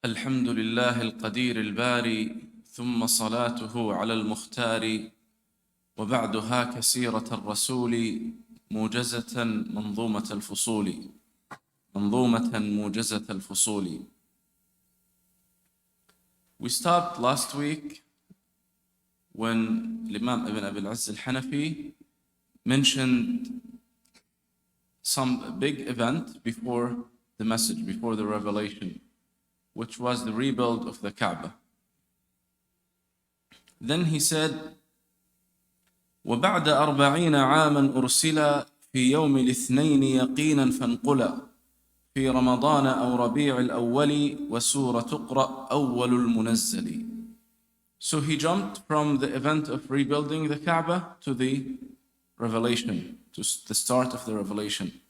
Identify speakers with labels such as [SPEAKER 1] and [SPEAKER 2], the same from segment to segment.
[SPEAKER 1] الحمد لله القدير الباري ثم صلاته على المختار وبعدها كسيرة الرسول موجزة منظومة الفصول. We stopped last week when Imam Ibn Abi al-Azz al-Hanafi mentioned some big event before the message, before the revelation, which was the rebuild of the Kaaba. Then he said, وَبَعْدَ 40 عَامًا أُرْسِلَ في يوم الاثنين يقينا فانقلا في رمضان أو ربيع الأول وسورة تقرأ أول المنزل. So he jumped from the event of rebuilding the Kaaba to the revelation, to the start of the revelation.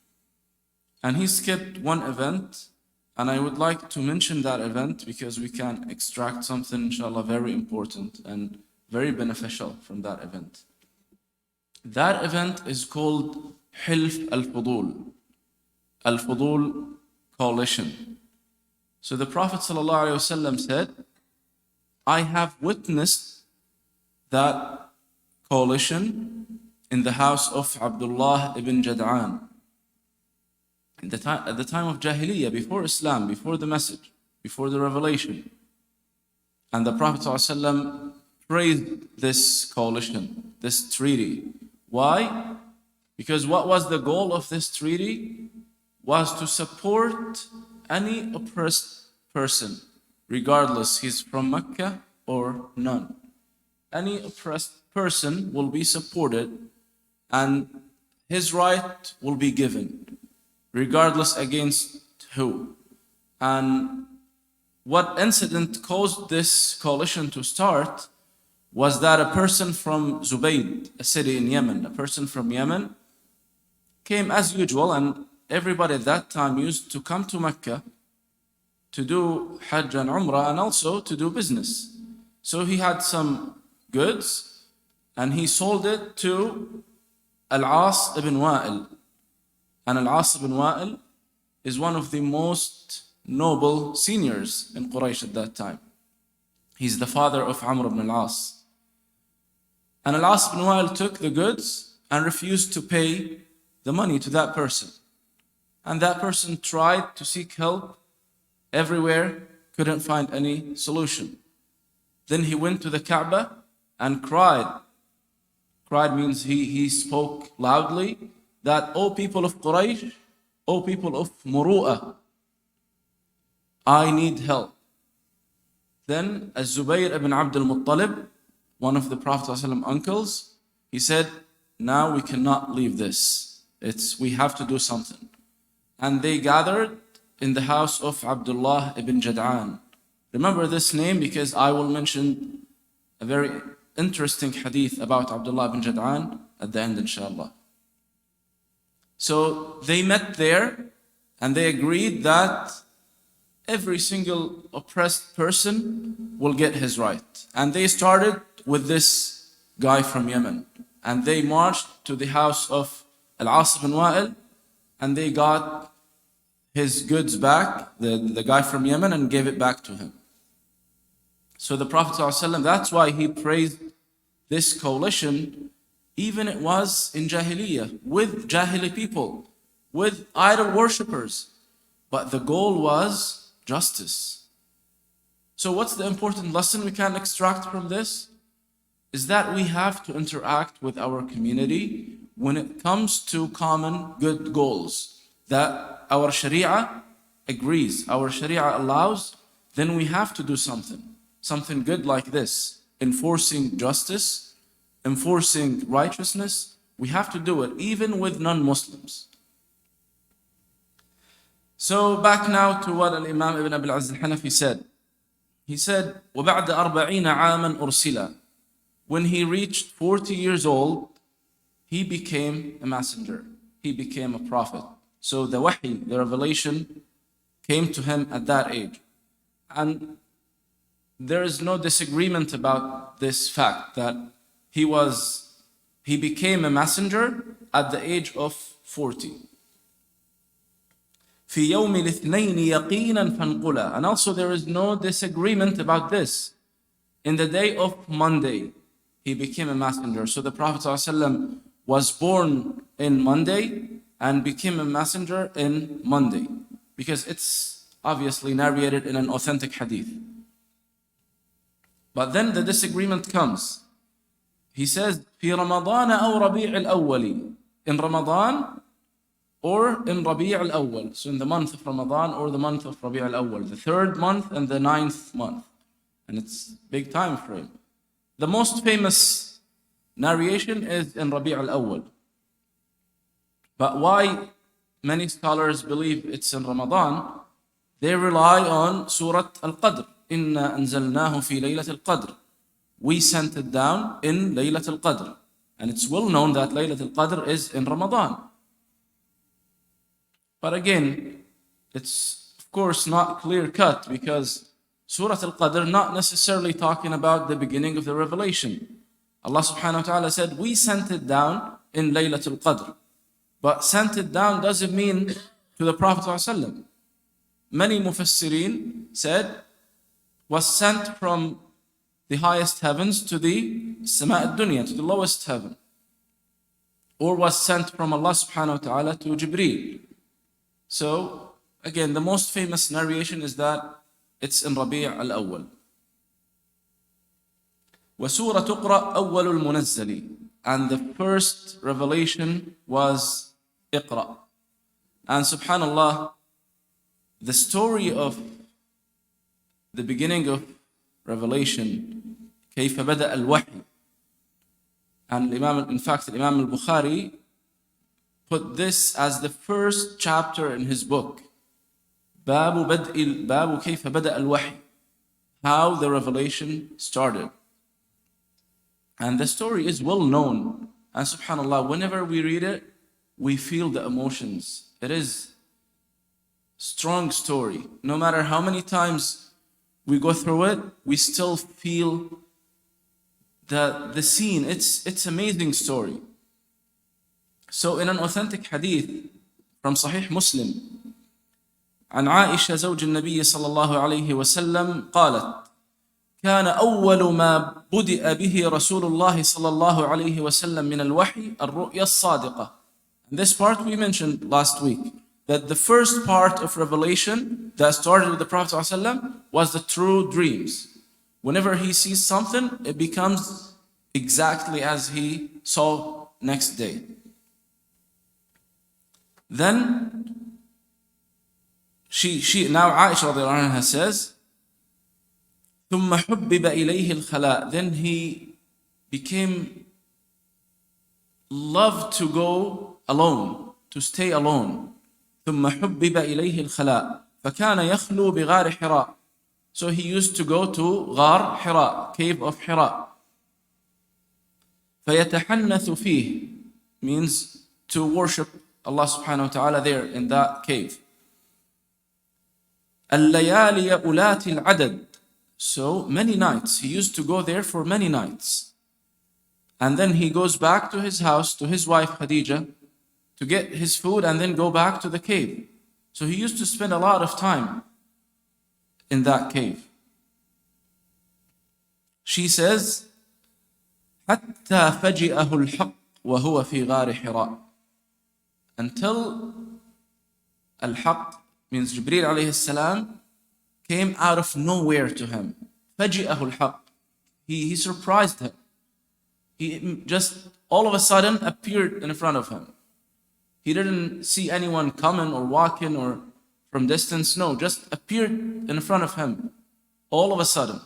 [SPEAKER 1] And he skipped one event, and I would like to mention that event because we can extract something, inshallah, very important and very beneficial from that event. That event is called Hilf al-Fudul, Al-Fudul coalition. So the Prophet ﷺ said, I have witnessed that coalition in the house of Abdullah ibn Jad'an. At the time of Jahiliyyah, before Islam, before the message, before the revelation. And the Prophet ﷺ praised this coalition, this treaty. Why? Because what was the goal of this treaty? Was to support any oppressed person, regardless he's from Mecca or none. Any oppressed person will be supported and his right will be given, regardless against who. And what incident caused this coalition to start was that a person from Zubayd, a city in Yemen, a person from Yemen, came as usual, and everybody at that time used to come to Mecca to do Hajj and Umrah and also to do business. So he had some goods and he sold it to Al-As ibn Wa'il. And Al-As ibn Wa'il is one of the most noble seniors in Quraysh at that time. He's the father of Amr ibn al-As. And Al-As ibn Wa'il took the goods and refused to pay the money to that person. And that person tried to seek help everywhere, couldn't find any solution. Then he went to the Kaaba and cried. Cried means he spoke loudly that, O people of Quraysh, O people of Muru'ah, I need help. Then Az-Zubayr ibn Abd al-Muttalib, one of the Prophet's uncles, he said, now we cannot leave this. We have to do something. And they gathered in the house of Abdullah ibn Jad'an. Remember this name because I will mention a very interesting hadith about Abdullah ibn Jad'an at the end, inshallah. So they met there and they agreed that every single oppressed person will get his right. And they started with this guy from Yemen. And they marched to the house of Al-As ibn Wa'il and they got his goods back, the guy from Yemen, and gave it back to him. So the Prophet ﷺ, that's why he praised this coalition, even it was in Jahiliyyah, with Jahili people, with idol worshippers. But the goal was justice. So what's the important lesson we can extract from this? Is that we have to interact with our community when it comes to common good goals that our Sharia agrees, our Sharia allows, then we have to do something good like this, enforcing justice, enforcing righteousness. We have to do it even with non-Muslims. So back now to what Imam Ibn Abi al-Azz al-Hanafi said. He said, وَبَعْدَ 40 عَامًا أُرْسِلَ. When he reached 40 years old, he became a messenger. He became a prophet. So the wahi, the revelation, came to him at that age. And there is no disagreement about this fact that he became a messenger at the age of 40. في يوم الاثنين يقينا فانقلا. And also there is no disagreement about this. In the day of Monday, he became a messenger. So the Prophet ﷺ was born in Monday and became a messenger in Monday. Because it's obviously narrated in an authentic hadith. But then the disagreement comes. He says, في رمضان أو ربيع الأول. In Ramadan or in Rabi' al-Awwal. So in the month of Ramadan or the month of Rabi' al-Awwal. The 3rd month and the 9th month. And it's big time frame. The most famous narration is in Rabi' al-Awwal. But why many scholars believe it's in Ramadan? They rely on Surah Al-Qadr. إِنَّا أَنزَلْنَاهُ فِي لَيْلَةِ الْقَدْرِ. We sent it down in Laylat al-Qadr. And it's well known that Laylat al-Qadr is in Ramadan. But again, it's of course not clear cut because Surah Al-Qadr not necessarily talking about the beginning of the revelation. Allah subhanahu wa ta'ala said, we sent it down in Laylat al-Qadr. But sent it down doesn't mean to the Prophet ﷺ. Many mufassirin said, was sent from the highest heavens to the Sama ad-Dunya, to the lowest heaven. Or was sent from Allah subhanahu wa ta'ala to Jibreel. So, again, the most famous narration is that it's in Rabi' al-Awwal. وَسُورَةُ اقْرَأْ أَوَّلُ الْمُنَزَّلِ. And the first revelation was Iqra. And subhanallah, the story of the beginning of revelation, كيف بدأ الوحي. And in fact, Imam al-Bukhari put this as the first chapter in his book. باب كيف بدأ الوحي. How the revelation started. And the story is well known. And subhanallah, whenever we read it, we feel the emotions. It is a strong story. No matter how many times we go through it, we still feel the scene. It's amazing story. So in an authentic hadith from Sahih Muslim, عن عائشة زوج النبي صلى الله عليه وسلم قالت كان أول ما بدأ به رسول الله صلى الله عليه وسلم من الوحي الرؤيا الصادقة. And this part we mentioned last week, that the first part of revelation that started with the Prophet ﷺ was the true dreams. Whenever he sees something, it becomes exactly as he saw next day. Then now Aisha radiallahu anha says, ثم حبب إليه الخلاء. Then he became loved to go alone, to stay alone. ثم حبب إليه الخلاء فكان يخلو بغار حراء. So he used to go to غار حراء, cave of حراء. فيتحنث فيه means to worship Allah subhanahu wa ta'ala there in that cave. الليالي أولات العدد. So many nights. He used to go there for many nights. And then he goes back to his house, to his wife Khadija, to get his food and then go back to the cave. So he used to spend a lot of time in that cave. She says, حتى فجأه الحق وهو في غار حراء. Until Al-Haq means Jibreel alayhi salam came out of nowhere to him. فجأه الحق. He surprised him. He just all of a sudden appeared in front of him. He didn't see anyone coming or walking or from distance. No, just appeared in front of him all of a sudden.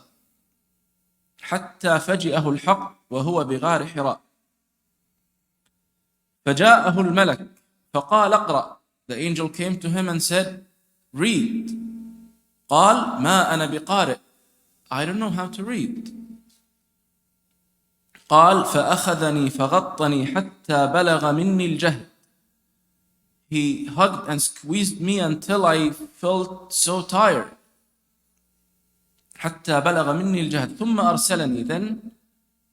[SPEAKER 1] حتى فجأه الحق وهو بغار حراء. فجاءه الملك فقال اقرأ. The angel came to him and said, read. قال ما أنا بقارئ. I don't know how to read. قال فأخذني فغطني حتى بلغ مني الجهد. He hugged and squeezed me until I felt so tired. حتى بلغ مني الجهد ثم أرسلني. Then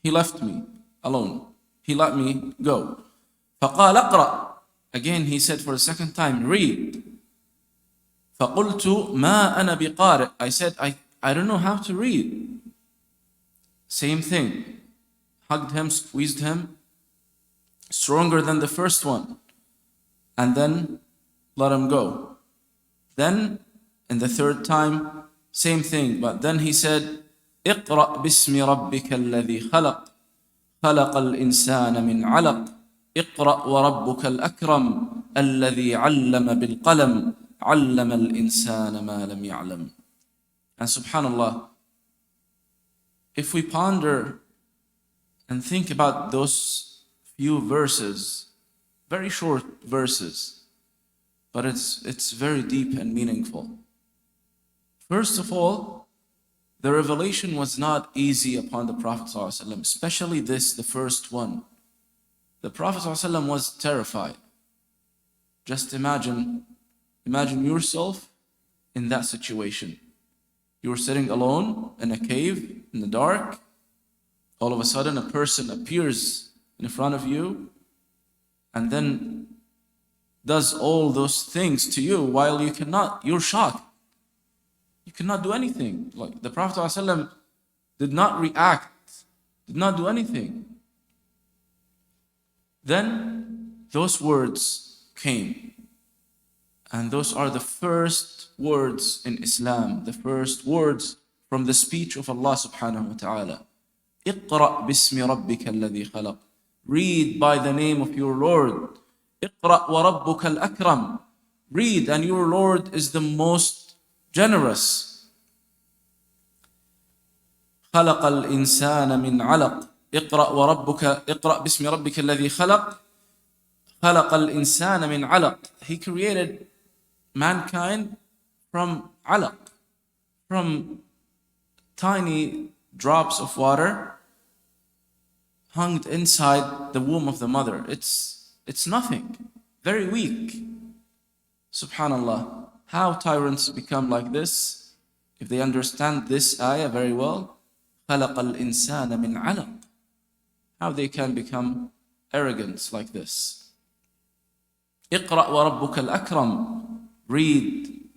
[SPEAKER 1] he left me alone. He let me go. فقال اقرأ. Again he said for the second time, read. فَقُلْتُ مَا أَنَا بِقَارِئ. I said, I don't know how to read. Same thing. Hugged him, squeezed him, stronger than the first one. And then let him go. Then, in the third time, same thing. But then he said, اقرأ باسم ربك الذي خلق خلق الإنسان من علق اقرأ وربك الأكرم الذي علم بالقلم علم الإنسان ما لم يعلم. And subhanallah, if we ponder and think about those few verses, very short verses, but it's very deep and meaningful. First of all, the revelation was not easy upon the Prophet ﷺ, especially this, the first one. The Prophet ﷺ was terrified. Just imagine yourself in that situation. You're sitting alone in a cave, in the dark. All of a sudden, a person appears in front of you and then does all those things to you while you're shocked. You cannot do anything. Like the Prophet ﷺ did not react, did not do anything. Then those words came. And those are the first words in Islam, the first words from the speech of Allah subhanahu wa ta'ala. اقرأ باسم ربك الذي خلق. Read by the name of your Lord. اقرأ وربك الأكرم. Read, and your Lord is the most generous. خلق الإنسان من علق. اقرأ باسم ربك الذي خلق. خلق الإنسان من علق. He created mankind from alaq, from tiny drops of water hung inside the womb of the mother. It's nothing, very weak. Subhanallah, how tyrants become like this, if they understand this ayah very well. خلق الإنسان من علق. How they can become arrogant like this. اقرأ وربك الأكرم. Read,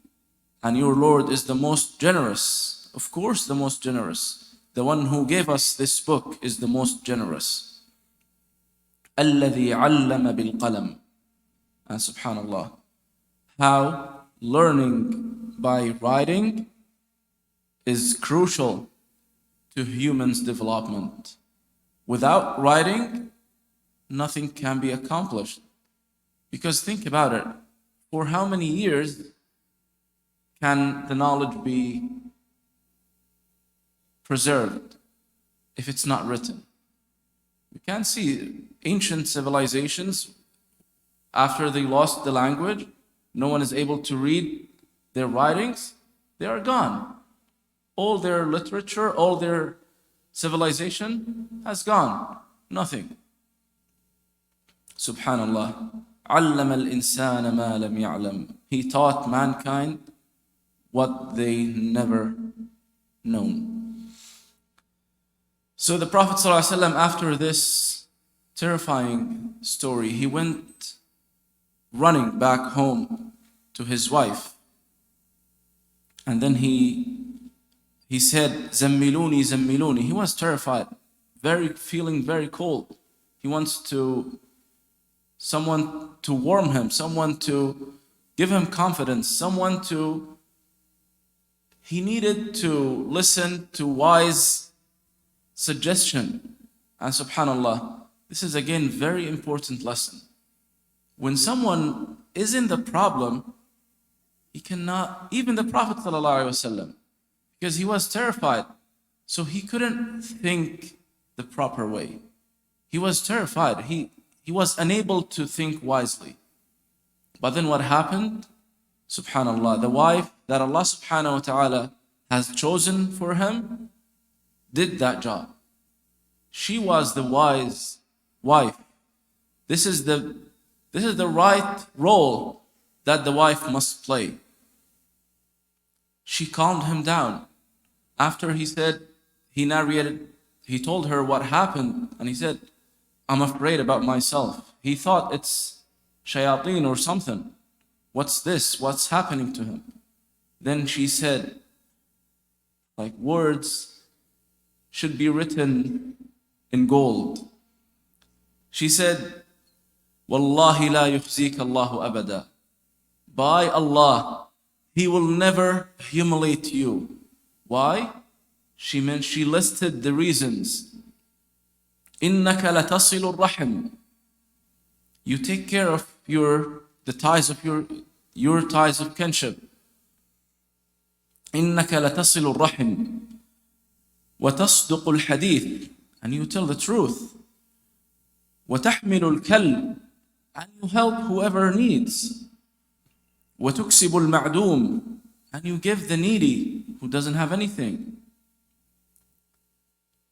[SPEAKER 1] and your Lord is the most generous. Of course, the most generous. The one who gave us this book is the most generous. الذي علم بالقلم. And subhanallah, how learning by writing is crucial to humans' development. Without writing, nothing can be accomplished. Because think about it, for how many years can the knowledge be preserved if it's not written? We can see ancient civilizations, after they lost the language, no one is able to read their writings, they are gone. All their literature, all their civilization has gone. Nothing. Subhanallah. علم الإنسان ما لم يعلم. He taught mankind what they never known. So the Prophet ﷺ, after this terrifying story, he went running back home to his wife. And then he said, زملوني زملوني. He was terrified, feeling very cold. He wants someone to warm him, someone to give him confidence, he needed to listen to wise suggestion. And subhanallah, this is again very important lesson. When someone is in the problem, he cannot, even the Prophet ﷺ, because he was terrified, so he couldn't think the proper way. He was terrified. He was unable to think wisely. But then what happened? Subhanallah, the wife that Allah subhanahu wa ta'ala has chosen for him did that job. She was the wise wife. This is the right role that the wife must play. She calmed him down. After he told her what happened, and he said, I'm afraid about myself. He thought it's shayateen or something. What's this? What's happening to him? Then she said, like words should be written in gold. She said, Wallahi la yukhzika Allahu abada. By Allah, He will never humiliate you. Why? She listed the reasons. Innaka latasilu rahim. You take care of the ties of your ties of kinship. Innaka latasilu rahim. وتصدق الحديث, and you tell the truth. وتحمل الكل, and you help whoever needs. وتكسب المعدوم, and you give the needy who doesn't have anything.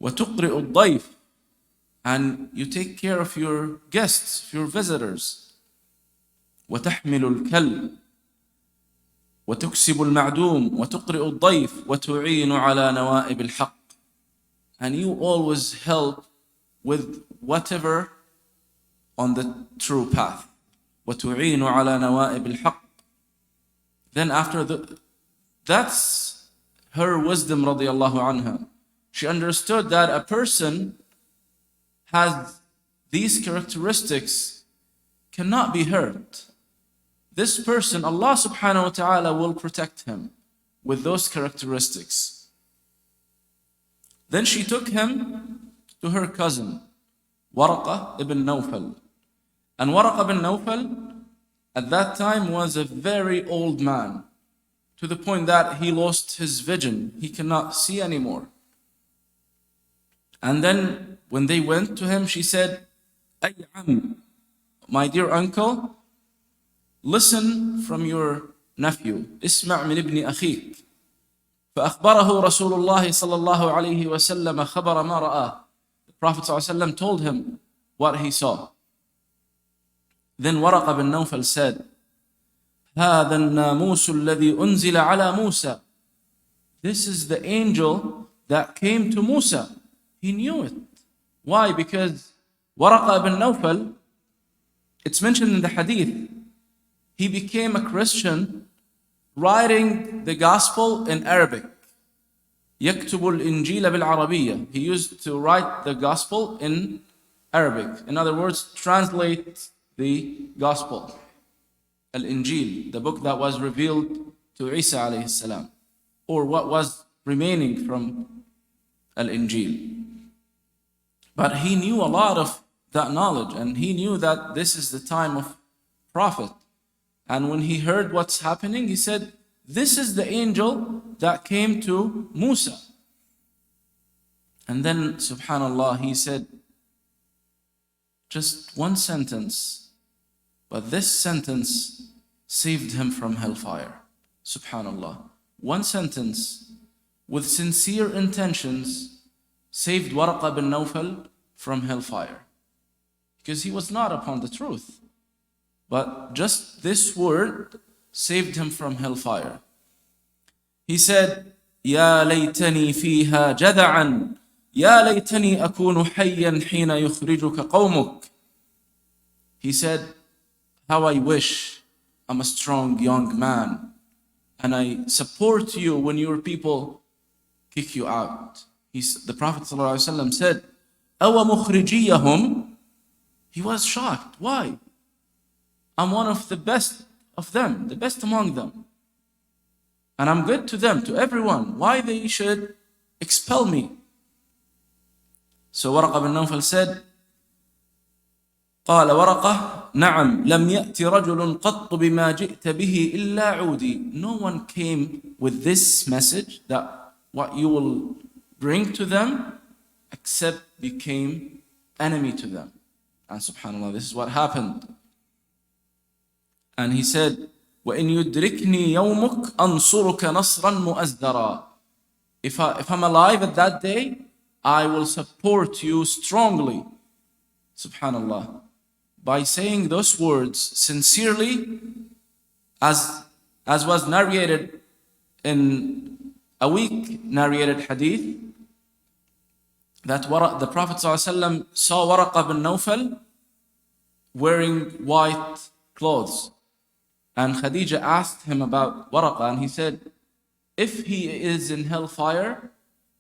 [SPEAKER 1] وتقرئ الضيف, and you take care of your guests, your visitors. وتحمل الكل وتكسب المعدوم وتقرئ الضيف وتعين على نوائب الحق, and you always help with whatever on the true path. وتعين على نوائب الحق. Then after that's her wisdom radiallahu anha. She understood that a person has these characteristics cannot be hurt. This person, Allah subhanahu wa ta'ala will protect him with those characteristics. Then she took him to her cousin, Waraqah ibn Nawfal. And Waraqah ibn Nawfal at that time was a very old man, to the point that he lost his vision. He cannot see anymore. And then when they went to him, she said, Ay am, my dear uncle, listen from your nephew. اسمع من ابن أخيك. فأخبره رسول الله صلى الله عليه وسلم خبر ما رآه. The Prophet صلى الله عليه وسلم told him what he saw. Then Waraqah bin Nawfal said, هذا الناموس الذي أنزل على موسى. This is the angel that came to Musa. He knew it. Why? Because Waraqah bin Nawfal, it's mentioned in the hadith, he became a Christian writing the gospel in Arabic. يكتب الإنجيل بالعربية. He used to write the gospel in Arabic. In other words, translate the gospel. Al-Injil, the book that was revealed to Isa alayhi salam, or what was remaining from Al-Injil. But he knew a lot of that knowledge, and he knew that this is the time of prophet. And when he heard what's happening, he said, this is the angel that came to Musa. And then, subhanallah, he said just one sentence, but this sentence saved him from hellfire. Subhanallah. One sentence with sincere intentions saved Waraqah bin Nawfal from hellfire, because he was not upon the truth. But just this word saved him from hellfire. He said, يا ليتني فيها جذعا يا ليتني أكون حيا حين يخرجك قومك. He said, how I wish I'm a strong young man and I support you when your people kick you out. The Prophet ﷺ said, أَوَ مُخْرِجِيَّهُمْ. He was shocked. Why? I'm one of the best of them, the best among them. And I'm good to them, to everyone. Why they should expel me? So Waraqah bin Nawfal said, قال ورقة نعم لم يأتي رجل قط بما جئت به إلا عودي. No one came with this message, that what you will bring to them, except became enemy to them. And subhanAllah, this is what happened. And he said, وَإِنْ يُدْرِكْنِي يَوْمُكَ أَنْصُرُكَ نَصْرًا مُؤَزَّرًا. If I'm alive at that day, I will support you strongly. Subhanallah. By saying those words sincerely, as was narrated in a weak narrated hadith, that the Prophet ﷺ saw Waraqah bin Nawfal wearing white clothes. And Khadija asked him about Waraqah, and he said, if he is in hellfire,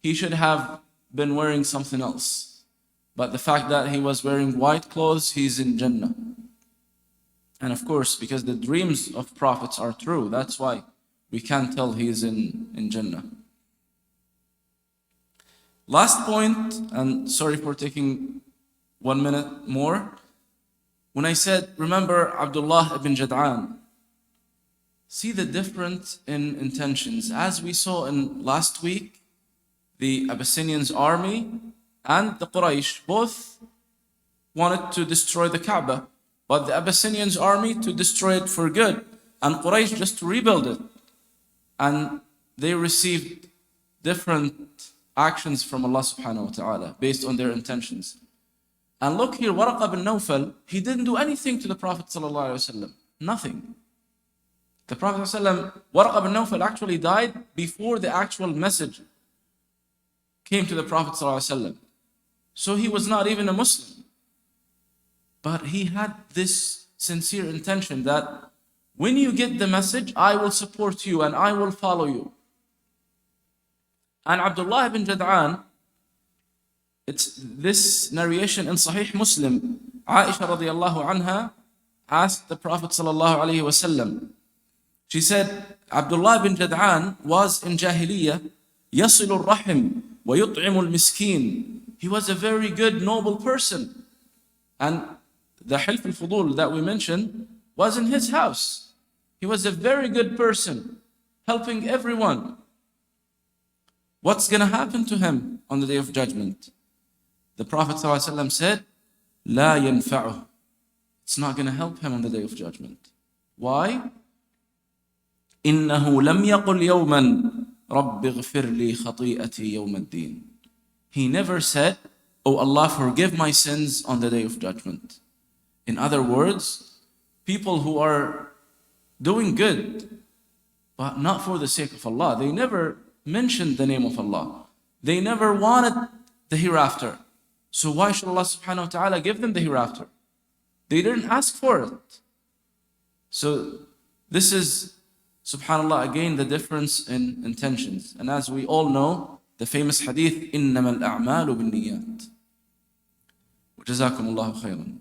[SPEAKER 1] he should have been wearing something else. But the fact that he was wearing white clothes, he's in Jannah. And of course, because the dreams of prophets are true, that's why we can't tell he is in Jannah. Last point, and sorry for taking 1 minute more. When I said, remember Abdullah ibn Jad'an, see the difference in intentions. As we saw in last week, the Abyssinians army and the Quraysh both wanted to destroy the Kaaba, but the Abyssinians army to destroy it for good, and Quraysh just to rebuild it. And they received different actions from Allah subhanahu wa ta'ala based on their intentions. And look here, Waraq bin Nawfal, he didn't do anything to the Prophet sallallahu alaihi wasallam. Nothing. The Prophet ﷺ, Waraq bin Nawfal actually died before the actual message came to the Prophet ﷺ. So he was not even a Muslim. But he had this sincere intention that when you get the message, I will support you and I will follow you. And Abdullah ibn Jad'an, it's this narration in Sahih Muslim. Aisha radiallahu anha asked the Prophet sallallahu alaihi wasallam. She said, Abdullah ibn Jad'an was in Jahiliyyah, يصل الرحم ويطعم المسكين. He was a very good, noble person. And the Hilf al-Fudul that we mentioned was in his house. He was a very good person, helping everyone. What's going to happen to him on the Day of Judgment? The Prophet ﷺ said, لا ينفعه. It's not going to help him on the Day of Judgment. Why? إنه لم يقل يوما رب اغفر لي خطيئتي يوم الدين. He never said, Oh Allah, forgive my sins on the Day of Judgment. In other words, people who are doing good, but not for the sake of Allah, they never mentioned the name of Allah. They never wanted the hereafter. So why should Allah subhanahu wa ta'ala give them the hereafter? They didn't ask for it. So this is, subhanallah, again the difference in intentions. And as we all know, the famous hadith, إِنَّمَا الْأَعْمَالُ بِالنِّيَّاتِ. وَجَزَاكُمُ اللَّهُ خَيْرًا.